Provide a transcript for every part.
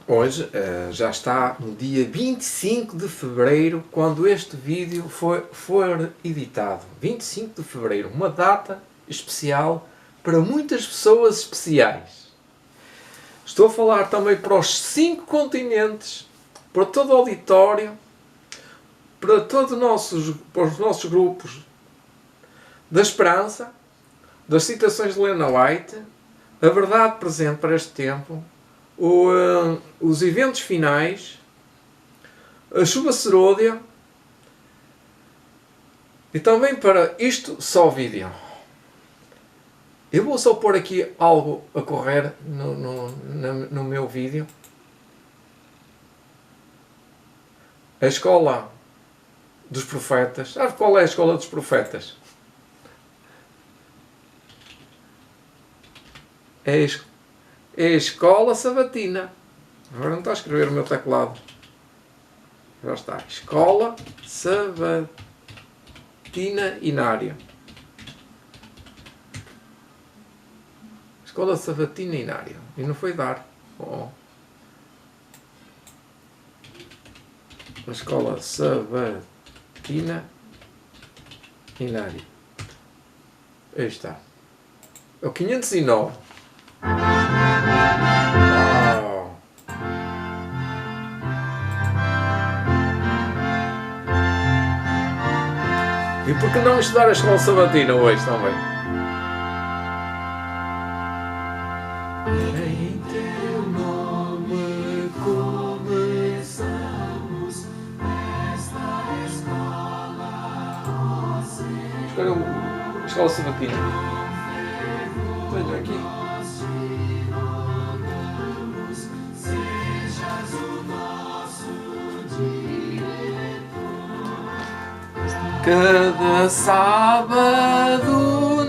Hoje já está no dia 25 de Fevereiro, quando este vídeo for editado. 25 de Fevereiro, uma data especial para muitas pessoas especiais. Estou a falar também para os 5 continentes, para todo o auditório, para para os nossos grupos da Esperança, das citações de Helena White, a verdade presente para este tempo, os eventos finais, a chuva seródia e também para isto só vídeo. Eu vou só pôr aqui algo a correr no meu vídeo. A escola dos profetas. Sabe qual é a escola dos profetas? É a escola sabatina. Agora não está a escrever o meu teclado. Já está. Escola sabatina inária. Escola sabatina inária. E não foi dar. Oh. A escola sabatina inária. Aí está. É o 509. Uau. E por que não estudar a escola sabatina hoje também? Em teu nome começamos esta escola. Escolha a escola sabatina. Veja aqui. Cada sábado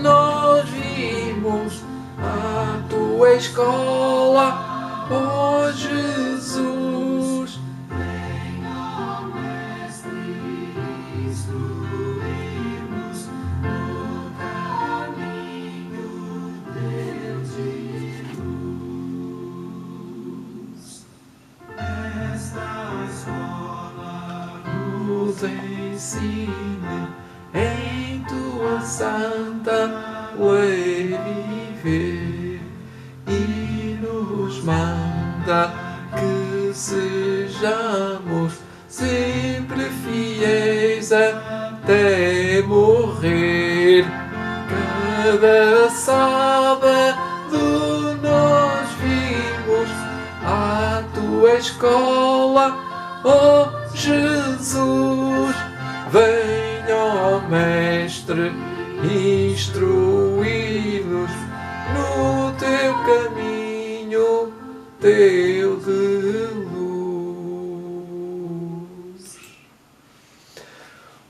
nós vimos a tua escola, oh Jesus. Venha, Mestre, instruir-nos no caminho de luz. Esta escola nos ensina em tua santa lei viver e nos manda que sejamos sempre fiéis até morrer. Cada sábado nós vimos a tua escola, oh Jesus. Venha, ó Mestre, instruir-nos no teu caminho, teu de luz.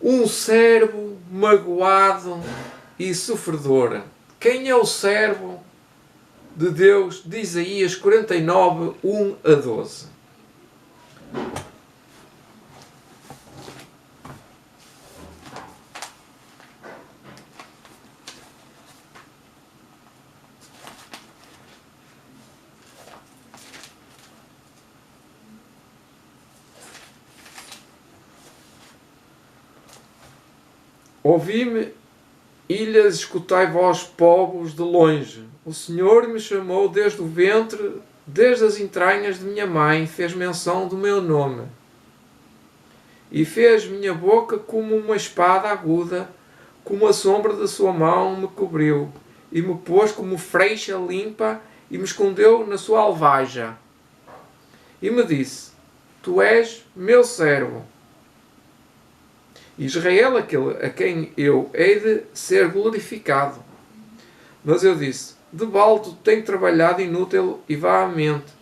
Um servo magoado e sofredor. Quem é o servo de Deus? De Isaías 49, 1 a 12. Ouvi-me, ilhas, escutai vós, povos de longe. O Senhor me chamou desde o ventre, desde as entranhas de minha mãe, fez menção do meu nome. E fez minha boca como uma espada aguda, como a sombra da sua mão me cobriu, e me pôs como freixa limpa, e me escondeu na sua alvaja. E me disse, tu és meu servo, Israel, aquele a quem eu hei de ser glorificado. Mas eu disse, de baldo tenho trabalhado inútil e vãmente,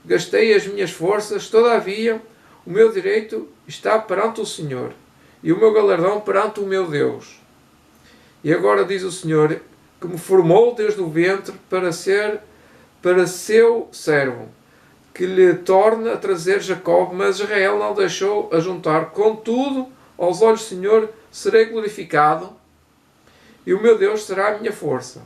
gastei as minhas forças, todavia o meu direito está perante o Senhor, e o meu galardão perante o meu Deus. E agora diz o Senhor, que me formou desde o ventre para seu servo, que lhe torne a trazer Jacob, mas Israel não deixou ajuntar. Contudo, aos olhos do Senhor serei glorificado, e o meu Deus será a minha força.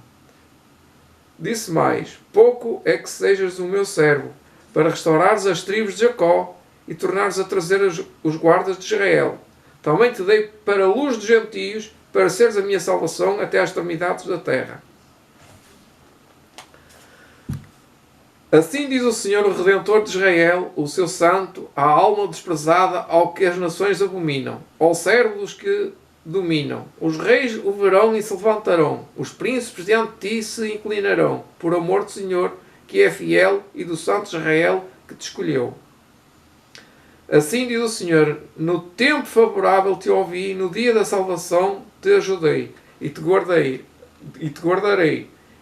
Disse mais, pouco é que sejas o meu servo, para restaurares as tribos de Jacó e tornares a trazer os guardas de Israel. Também te dei para a luz dos gentios, para seres a minha salvação até às extremidades da terra. Assim diz o Senhor, o Redentor de Israel, o seu santo, à alma desprezada, ao que as nações abominam, ao servo dos que dominam. Os reis o verão e se levantarão, os príncipes diante de ti se inclinarão, por amor do Senhor, que é fiel, e do santo de Israel, que te escolheu. Assim diz o Senhor, no tempo favorável te ouvi, no dia da salvação te ajudei, e te guardarei,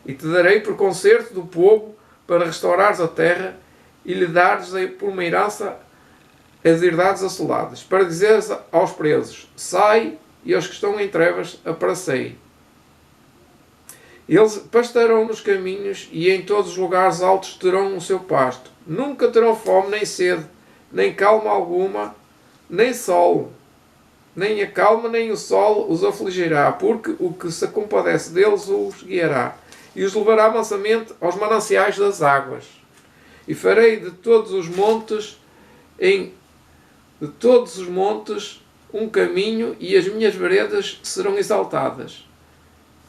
e te darei por concerto do povo, para restaurares a terra, e lhe dares por uma herança as herdades assoladas, para dizeres aos presos, sai, e aos que estão em trevas, aparecei. Eles pastarão nos caminhos, e em todos os lugares altos terão o seu pasto. Nunca terão fome, nem sede, nem calma alguma, nem sol. Nem a calma, nem o sol os afligirá, porque o que se compadece deles os guiará, e os levará mansamente aos mananciais das águas. E farei de todos os montes um caminho, e as minhas veredas serão exaltadas.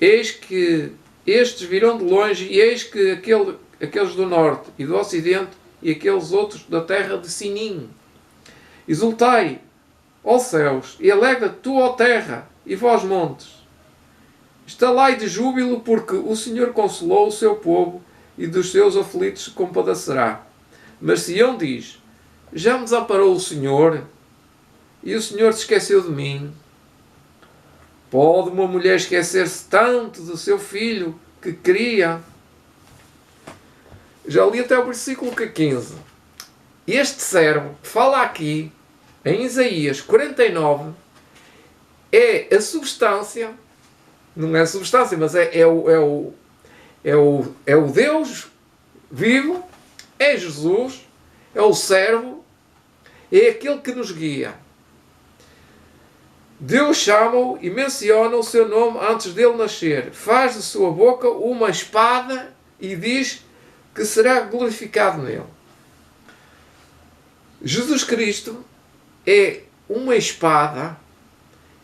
Eis que estes virão de longe, e eis que aqueles do norte e do ocidente, e aqueles outros da terra de Sinim. Exultai, ó céus, e alegra tu, ó terra, e vós montes. Estalai de júbilo, porque o Senhor consolou o seu povo, e dos seus aflitos se compadecerá. Mas Sião diz, já me desamparou o Senhor, e o Senhor se esqueceu de mim. Pode uma mulher esquecer-se tanto do seu filho que queria? Já li até o versículo 15. Este servo que fala aqui, em Isaías 49, é a substância, não é a substância, mas é o Deus vivo, é Jesus, é o servo, é aquele que nos guia. Deus chama-o e menciona o seu nome antes dele nascer. Faz de sua boca uma espada e diz que será glorificado nele. Jesus Cristo é uma espada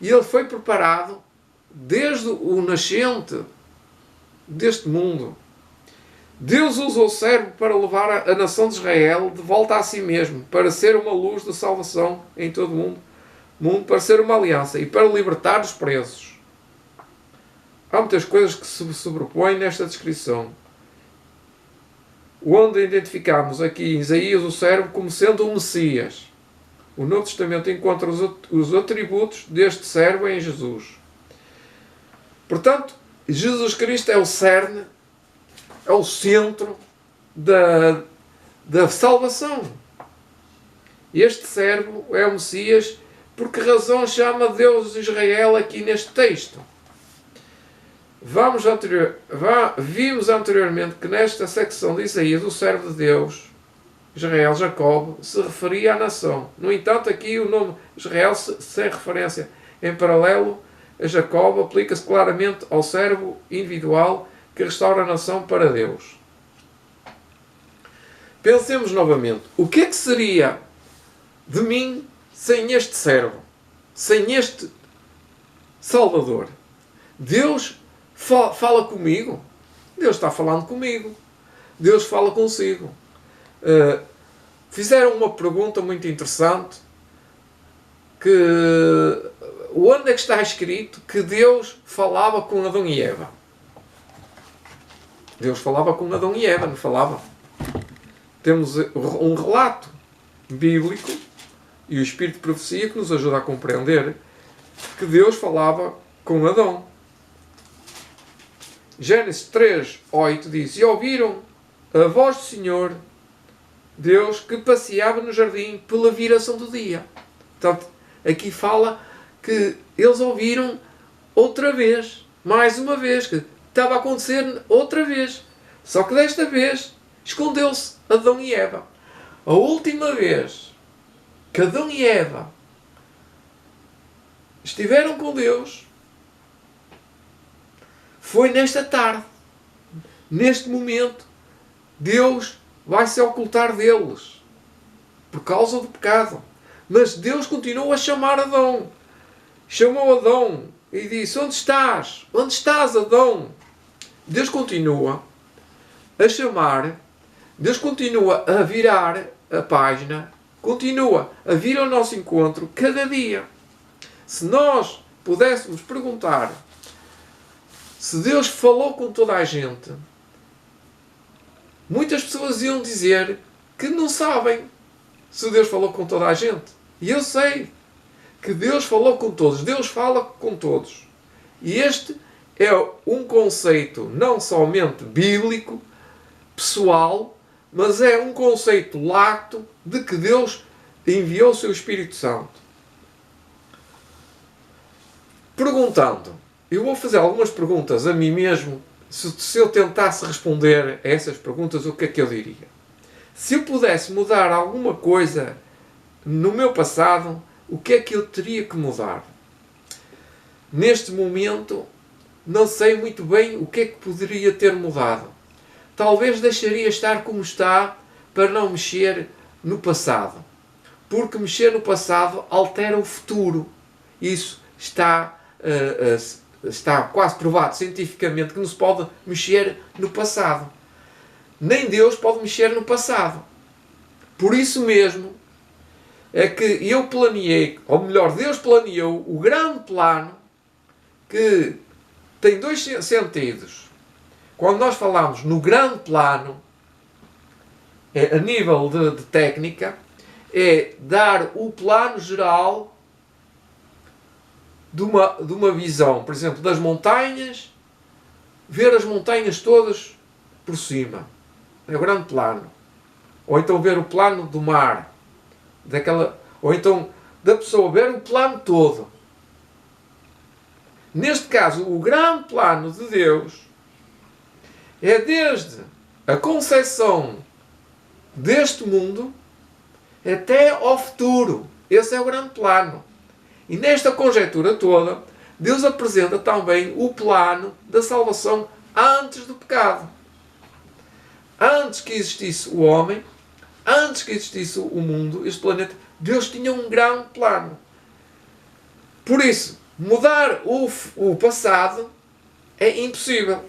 e ele foi preparado desde o nascente deste mundo. Deus usou o servo para levar a nação de Israel de volta a si mesmo, para ser uma luz de salvação em todo o mundo, para ser uma aliança e para libertar os presos. Há muitas coisas que se sobrepõem nesta descrição, onde identificamos aqui em Isaías o servo como sendo o Messias. O Novo Testamento encontra os atributos deste servo em Jesus. Portanto, Jesus Cristo é o cerne, é o centro da salvação. Este servo é o Messias. Por que razão chama Deus de Israel aqui neste texto? Vimos anteriormente que nesta secção de Isaías o servo de Deus, Israel, Jacob, se referia à nação. No entanto, aqui o nome Israel, sem referência em paralelo a Jacob, aplica-se claramente ao servo individual que restaura a nação para Deus. Pensemos novamente. O que é que seria de mim sem este servo? Sem este Salvador? Deus fala comigo? Deus está falando comigo. Deus fala consigo. Fizeram uma pergunta muito interessante, que onde é que está escrito que Deus falava com Adão e Eva? Deus falava com Adão e Eva, não falava? Temos um relato bíblico e o Espírito de Profecia que nos ajuda a compreender que Deus falava com Adão. Gênesis 3:8 diz, e ouviram a voz do Senhor Deus que passeava no jardim pela viração do dia. Portanto, aqui fala que eles ouviram outra vez, mais uma vez, que estava a acontecer outra vez. Só que desta vez escondeu-se Adão e Eva. A última vez que Adão e Eva estiveram com Deus foi nesta tarde. Neste momento, Deus vai se ocultar deles por causa do pecado. Mas Deus continuou a chamar Adão. Chamou Adão e disse: onde estás? Onde estás, Adão? Deus continua a chamar, Deus continua a virar a página, continua a vir ao nosso encontro cada dia. Se nós pudéssemos perguntar se Deus falou com toda a gente, muitas pessoas iam dizer que não sabem se Deus falou com toda a gente. E eu sei que Deus falou com todos. Deus fala com todos. E este é um conceito não somente bíblico, pessoal, mas é um conceito lato de que Deus enviou o seu Espírito Santo. Perguntando, eu vou fazer algumas perguntas a mim mesmo. Se eu tentasse responder a essas perguntas, o que é que eu diria? Se eu pudesse mudar alguma coisa no meu passado, o que é que eu teria que mudar? Neste momento, não sei muito bem o que é que poderia ter mudado. Talvez deixaria estar como está para não mexer no passado. Porque mexer no passado altera o futuro. Isso está quase provado cientificamente que não se pode mexer no passado. Nem Deus pode mexer no passado. Por isso mesmo é que eu planeei, ou melhor, Deus planeou o grande plano que tem dois sentidos. Quando nós falamos no grande plano, a nível de técnica, é dar o plano geral de uma visão, por exemplo, das montanhas, ver as montanhas todas por cima. É o grande plano. Ou então ver o plano do mar. Ou então da pessoa ver o plano todo. Neste caso, o grande plano de Deus é desde a concepção deste mundo até ao futuro. Esse é o grande plano. E nesta conjectura toda, Deus apresenta também o plano da salvação antes do pecado. Antes que existisse o homem, antes que existisse o mundo, este planeta, Deus tinha um grande plano. Por isso, mudar o passado é impossível.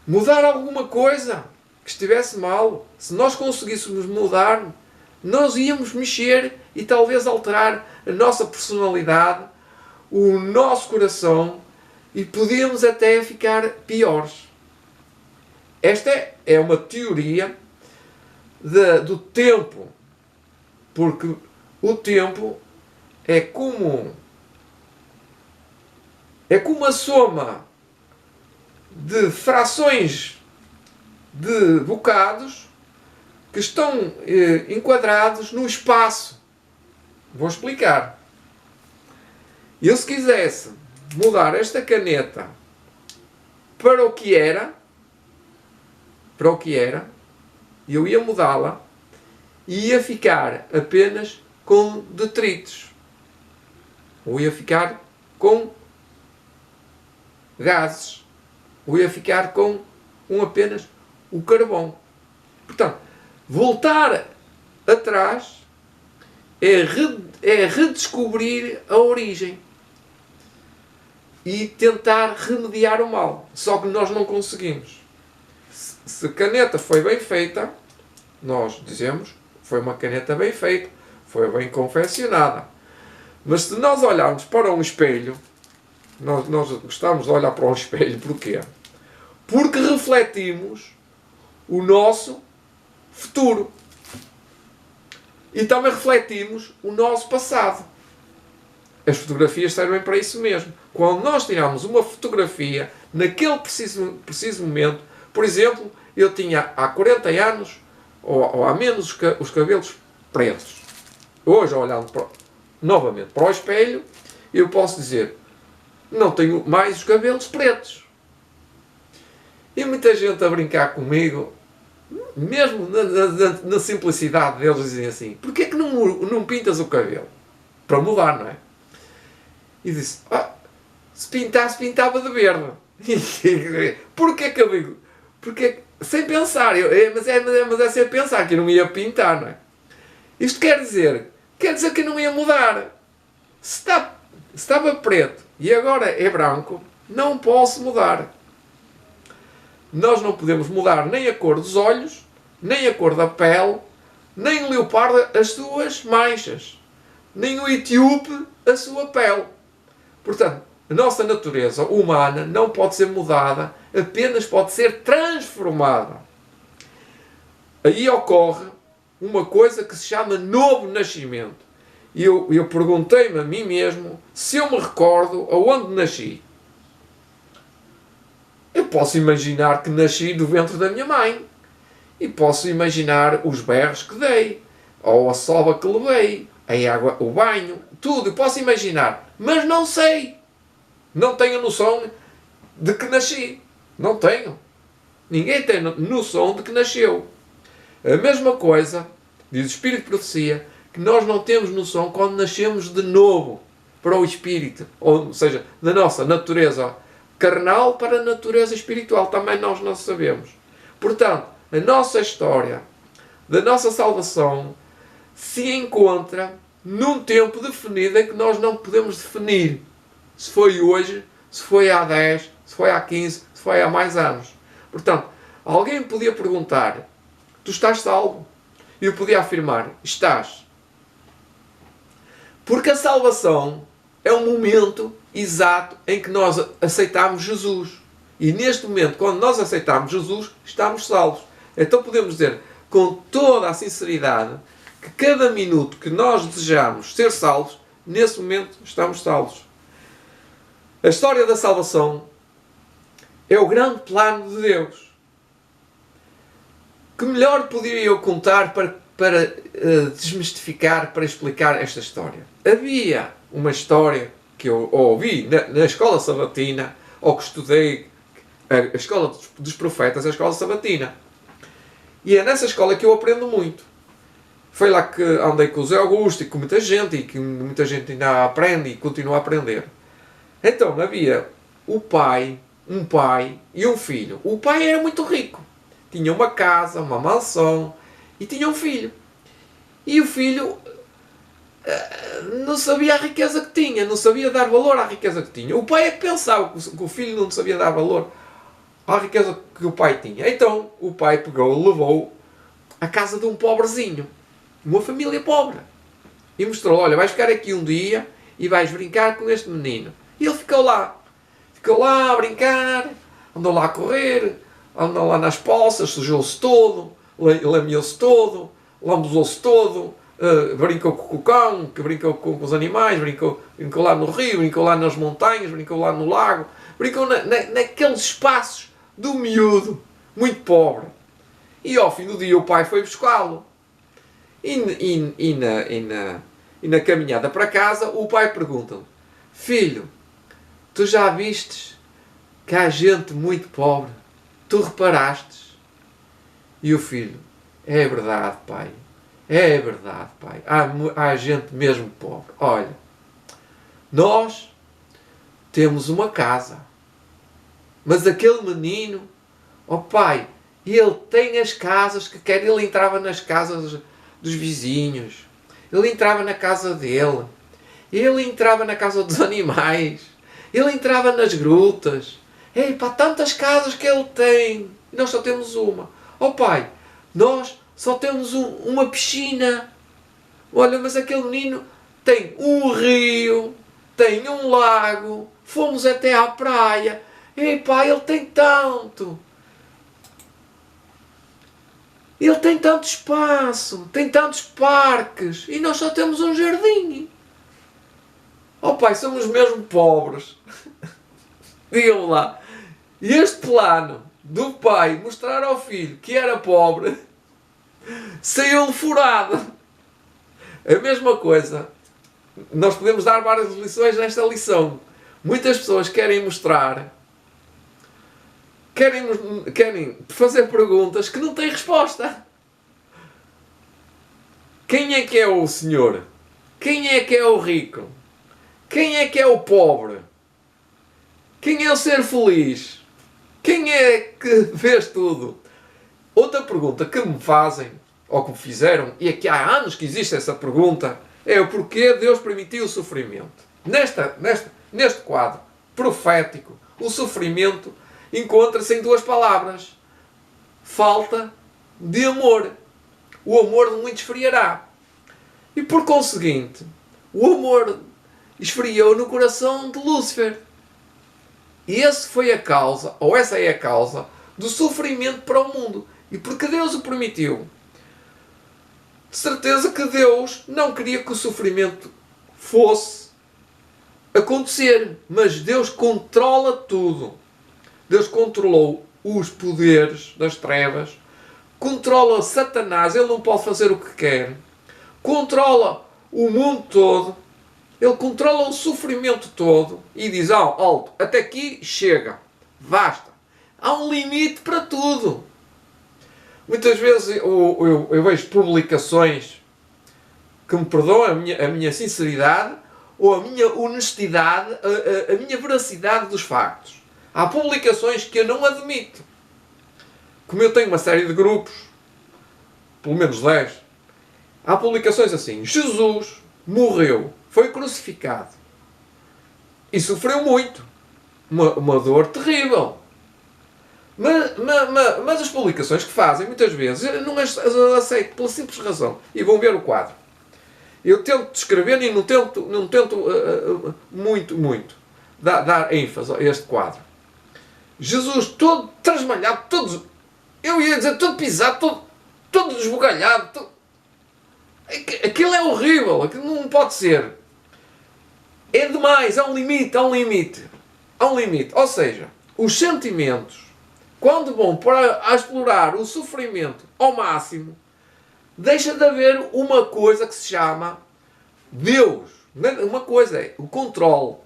Mudar alguma coisa que estivesse mal, se nós conseguíssemos mudar, nós íamos mexer e talvez alterar a nossa personalidade, o nosso coração, e podíamos até ficar piores. Esta é uma teoria do tempo, porque o tempo é como a soma de frações de bocados que estão enquadrados no espaço. Vou explicar. Eu, se quisesse mudar esta caneta para o que era, eu ia mudá-la e ia ficar apenas com detritos. Ou ia ficar com gases. Ou ia ficar com apenas o carvão. Portanto, voltar atrás é redescobrir a origem e tentar remediar o mal. Só que nós não conseguimos. Se a caneta foi bem feita, nós dizemos, foi uma caneta bem feita, foi bem confeccionada. Mas se nós olharmos para um espelho, nós gostamos de olhar para um espelho, porquê? Porque refletimos o nosso futuro. E também refletimos o nosso passado. As fotografias servem para isso mesmo. Quando nós tiramos uma fotografia, naquele preciso momento, por exemplo, eu tinha há 40 anos, ou há menos, os cabelos pretos. Hoje, olhando novamente para o espelho, eu posso dizer, não tenho mais os cabelos pretos. E muita gente a brincar comigo, mesmo na simplicidade deles, dizem assim, porquê que não pintas o cabelo? Para mudar, não é? E disse, se pintasse, pintava de verde. Porquê que eu digo? Porque sem pensar. Mas é sem pensar que eu não ia pintar, não é? Isto quer dizer que eu não ia mudar. Se estava preto e agora é branco, não posso mudar. Nós não podemos mudar nem a cor dos olhos, nem a cor da pele, nem o leopardo as suas manchas, nem o etíope a sua pele. Portanto, a nossa natureza humana não pode ser mudada, apenas pode ser transformada. Aí ocorre uma coisa que se chama novo nascimento. E eu perguntei-me a mim mesmo se eu me recordo aonde nasci. Eu posso imaginar que nasci do ventre da minha mãe. E posso imaginar os berros que dei, ou a sova que levei, a água, o banho, tudo. Eu posso imaginar, mas não sei. Não tenho noção de que nasci. Não tenho. Ninguém tem noção de que nasceu. A mesma coisa, diz o Espírito de Profecia, que nós não temos noção quando nascemos de novo para o Espírito. Ou seja, da nossa natureza carnal para a natureza espiritual. Também nós não sabemos. Portanto, a nossa história da nossa salvação se encontra num tempo definido em que nós não podemos definir se foi hoje, se foi há 10, se foi há 15, se foi há mais anos. Portanto, alguém podia perguntar: tu estás salvo? E eu podia afirmar: estás. Porque a salvação é o momento exato em que nós aceitamos Jesus. E neste momento, quando nós aceitamos Jesus, estamos salvos. Então podemos dizer com toda a sinceridade que cada minuto que nós desejamos ser salvos, nesse momento estamos salvos. A história da salvação é o grande plano de Deus. Que melhor poderia eu contar para desmistificar, para explicar esta história? Havia uma história que eu ouvi na escola sabatina, ou que estudei, a escola dos profetas, a escola sabatina. E é nessa escola que eu aprendo muito. Foi lá que andei com o Zé Augusto e com muita gente, e que muita gente ainda aprende e continua a aprender. Então havia um pai e um filho. O pai era muito rico. Tinha uma casa, uma mansão e tinha um filho. E o filho não sabia a riqueza que tinha, não sabia dar valor à riqueza que tinha. O pai é que pensava que o filho não sabia dar valor à riqueza que o pai tinha. Então o pai pegou e levou à casa de um pobrezinho, uma família pobre, e mostrou: olha, vais ficar aqui um dia e vais brincar com este menino. E ele ficou lá a brincar, andou lá a correr, andou lá nas poças, sujou-se todo, lamiou-se todo, lambuzou-se todo, brincou com o cão, que brincou com os animais, brincou lá no rio, brincou lá nas montanhas, brincou lá no lago, brincou naqueles espaços do miúdo, muito pobre. E ao fim do dia o pai foi buscá-lo. E na caminhada para casa o pai pergunta-lhe: filho, tu já vistes que há gente muito pobre? Tu reparastes? E o filho: é verdade, pai. É verdade, pai. Há gente mesmo pobre. Olha, nós temos uma casa, mas aquele menino, ó pai, ele tem as casas que quer. Ele entrava nas casas dos vizinhos, ele entrava na casa dele, ele entrava na casa dos animais, ele entrava nas grutas. Ei, pá, tantas casas que ele tem, e nós só temos uma. Ó pai, nós só temos uma piscina. Olha, mas aquele menino tem um rio, tem um lago, fomos até à praia. Ei pá, ele tem tanto. Ele tem tanto espaço, tem tantos parques, e nós só temos um jardim. Oh pai, somos mesmo pobres. Digam-me lá. E este plano do pai mostrar ao filho que era pobre saiu-lhe furado. A mesma coisa. Nós podemos dar várias lições nesta lição. Muitas pessoas querem mostrar, querem fazer perguntas que não têm resposta. Quem é que é o Senhor? Quem é que é o rico? Quem é que é o pobre? Quem é o ser feliz? Quem é que fez tudo? Outra pergunta que me fazem, ou que me fizeram, e é que há anos que existe essa pergunta, é o porquê Deus permitiu o sofrimento. Neste quadro profético, o sofrimento encontra-se em duas palavras: falta de amor. O amor de muitos esfriará. E por conseguinte, o amor esfriou no coração de Lúcifer. E essa é a causa do sofrimento para o mundo. E porque Deus o permitiu? De certeza que Deus não queria que o sofrimento fosse acontecer. Mas Deus controla tudo. Deus controlou os poderes das trevas, controla Satanás, ele não pode fazer o que quer, controla o mundo todo, ele controla o sofrimento todo e diz: alto, até aqui chega, basta. Há um limite para tudo. Muitas vezes eu vejo publicações que me perdoam a minha sinceridade ou a minha honestidade, a minha veracidade dos factos. Há publicações que eu não admito. Como eu tenho uma série de grupos, pelo menos 10, há publicações assim: Jesus morreu, foi crucificado e sofreu muito, uma dor terrível. Mas as publicações que fazem, muitas vezes, eu não as aceito pela simples razão. E vão ver o quadro. Eu tento descrever e não tento muito dar ênfase a este quadro. Jesus todo trasmalhado, eu ia dizer todo pisado, todo desbugalhado. Aquilo é horrível, aquilo não pode ser. É demais, há um limite. Ou seja, os sentimentos, quando vão para explorar o sofrimento ao máximo, deixa de haver uma coisa que se chama Deus. Uma coisa é o controle.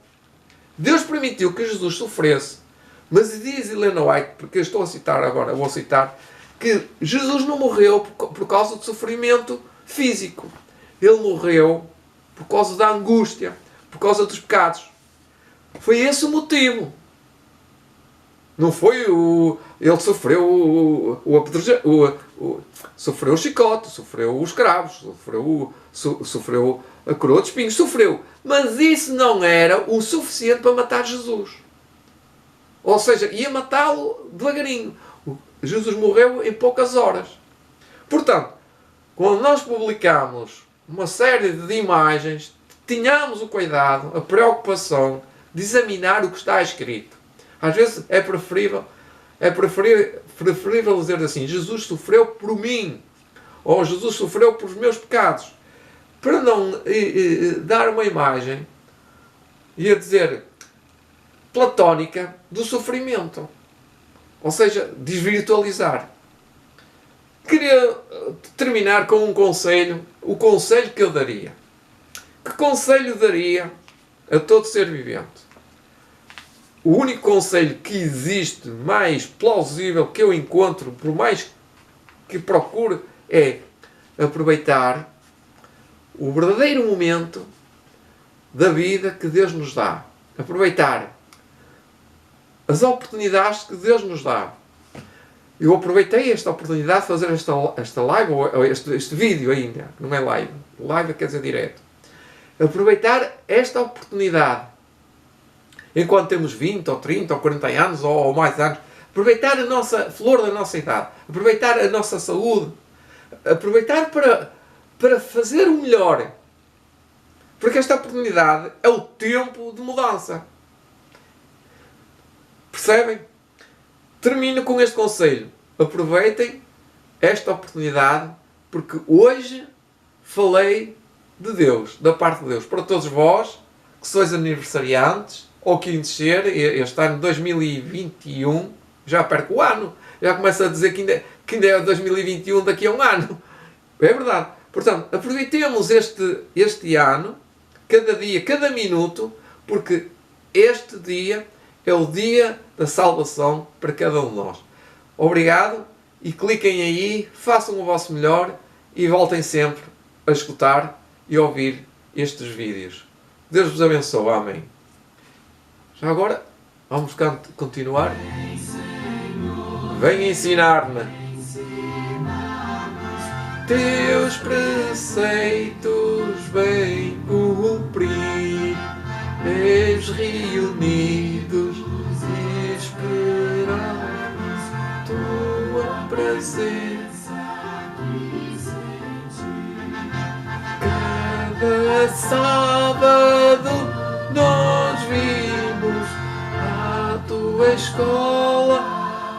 Deus permitiu que Jesus sofresse, mas diz Helena White, porque eu estou a citar agora, vou citar, que Jesus não morreu por causa do sofrimento físico. Ele morreu por causa da angústia, por causa dos pecados. Foi esse o motivo. Não foi ele sofreu sofreu o chicote, sofreu os cravos, sofreu a coroa de espinhos, sofreu. Mas isso não era o suficiente para matar Jesus. Ou seja, ia matá-lo devagarinho. Jesus morreu em poucas horas. Portanto, quando nós publicamos uma série de imagens, tenhamos o cuidado, a preocupação de examinar o que está escrito. Às vezes é preferível dizer assim: Jesus sofreu por mim, ou Jesus sofreu por os meus pecados, para não dar uma imagem, ia dizer, platónica do sofrimento. Ou seja, desvirtualizar. Queria terminar com um conselho, o conselho que eu daria. Que conselho daria a todo ser vivente? O único conselho que existe mais plausível que eu encontro, por mais que procure, é aproveitar o verdadeiro momento da vida que Deus nos dá. Aproveitar as oportunidades que Deus nos dá. Eu aproveitei esta oportunidade de fazer esta live, ou este vídeo ainda, não é live. Live quer dizer direto. Aproveitar esta oportunidade. Enquanto temos 20, ou 30, ou 40 anos, ou mais anos. Aproveitar a nossa flor da nossa idade. Aproveitar a nossa saúde. Aproveitar para fazer o melhor. Porque esta oportunidade é o tempo de mudança. Percebem? Termino com este conselho. Aproveitem esta oportunidade, porque hoje falei de Deus, da parte de Deus. Para todos vós, que sois aniversariantes, ou que ser, este ano 2021, já perco o ano. Já começo a dizer que ainda é 2021 daqui a um ano. É verdade. Portanto, aproveitemos este ano, cada dia, cada minuto, porque este dia é o dia da salvação para cada um de nós. Obrigado e cliquem aí, façam o vosso melhor e voltem sempre a escutar e ouvir estes vídeos. Deus vos abençoe. Amém. Já agora, vamos continuar. Vem ensinar-me. teus preceitos bem cumprir, eis reunidos e esperamos tua presença aqui sentir. Cada sábado nós vimos a tua escola,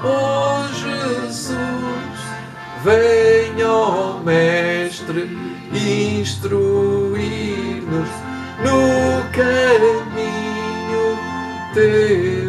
oh Jesus, venha, ó Mestre, instruir-nos no caminho teu.